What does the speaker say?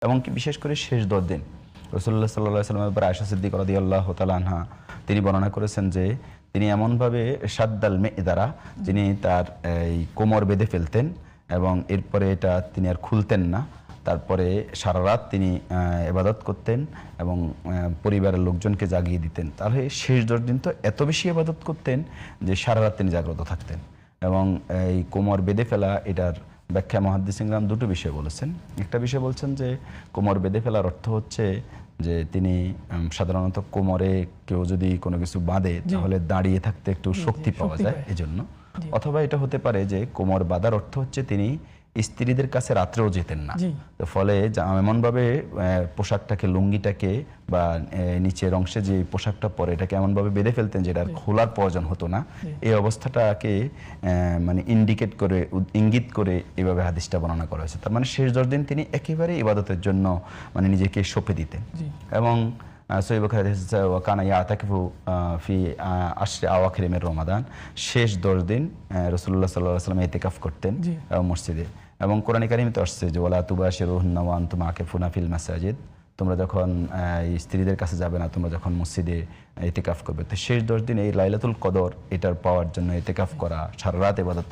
এবং কি বিশেষ করে শেষ 10 দিন রাসূলুল্লাহ সাল্লাল্লাহু আলাইহি ওয়াসাল্লামের ব্যাপারে আয়েশা সিদ্দিকা রাদিয়াল্লাহু তাআলা আনহা তিনি বর্ণনা করেছেন যে তিনি এমনভাবে শাদ্দাল মে'দারা তিনি তার এই কোমর বেঁধে ফেলতেন এবং এরপরে এটা তিনি আর খুলতেন না। তারপরে সারা রাত তিনি ইবাদত করতেন এবং পরিবারের লোকজনকে জাগিয়ে দিতেন। তাহলে শেষ 10 দিন তো এত বেশি ইবাদত করতেন যে সারা রাত তিনি জাগ্রত থাকতেন। এবং এই কোমর বেঁধে ফেলা এটার ব্যাখ্যা মুহাদ্দিসিন ইকরাম দুটো বিষয় বলেছেন। একটা বিষয় বলছেন যে কোমর বেঁধে ফেলার অর্থ হচ্ছে যে তিনি সাধারণত কোমরে কেউ যদি কোনো কিছু বাঁধে তাহলে দাঁড়িয়ে থাকতে একটু শক্তি পাওয়া যায় এজন্য, অথবা এটা হতে পারে যে কোমর বাঁধার অর্থ হচ্ছে তিনি স্ত্রীদের কাছে রাত্রেও যেতেন না। তো ফলে এমনভাবে পোশাকটাকে লুঙ্গিটাকে বা নিচের অংশে যে পোশাকটা পরে এটাকে এমনভাবে বেঁধে ফেলতেন যেটা খোলার প্রয়োজন হতো না। এই অবস্থাটাকে মানে ইঙ্গিত করে এইভাবে হাদিসটা বর্ণনা করা হয়েছে। তার মানে শেষ 10 দিন তিনি একেবারে ইবাদতের জন্য মানে নিজেকে সঁপে দিতেন। এবং সহিহ বুখারীতে এসেছে ওয়াকানা ইয়াতাকিফু ফি আশরি আওয়াখির মির রমাদান, শেষ 10 দিন রাসূলুল্লাহ সাল্লাল্লাহু আলাইহি ওয়াসাল্লাম ইতিকাফ করতেন মসজিদে। এবং কোরআনে কারিমে আসছে যে ওয়ালা তুবাশিরুহুন্না ওয়া আনতুম আকিফুনা ফিল মাসাজিদ, তোমরা যখন স্ত্রীদের কাছে যাবে না, তোমরা যখন মসজিদে ইতিকাফ করবে। তো শেষ 10 দিন এই লাইলাতুল কদর এটার পাওয়ার জন্য ইতিকাফ করা, সারা রাত ইবাদত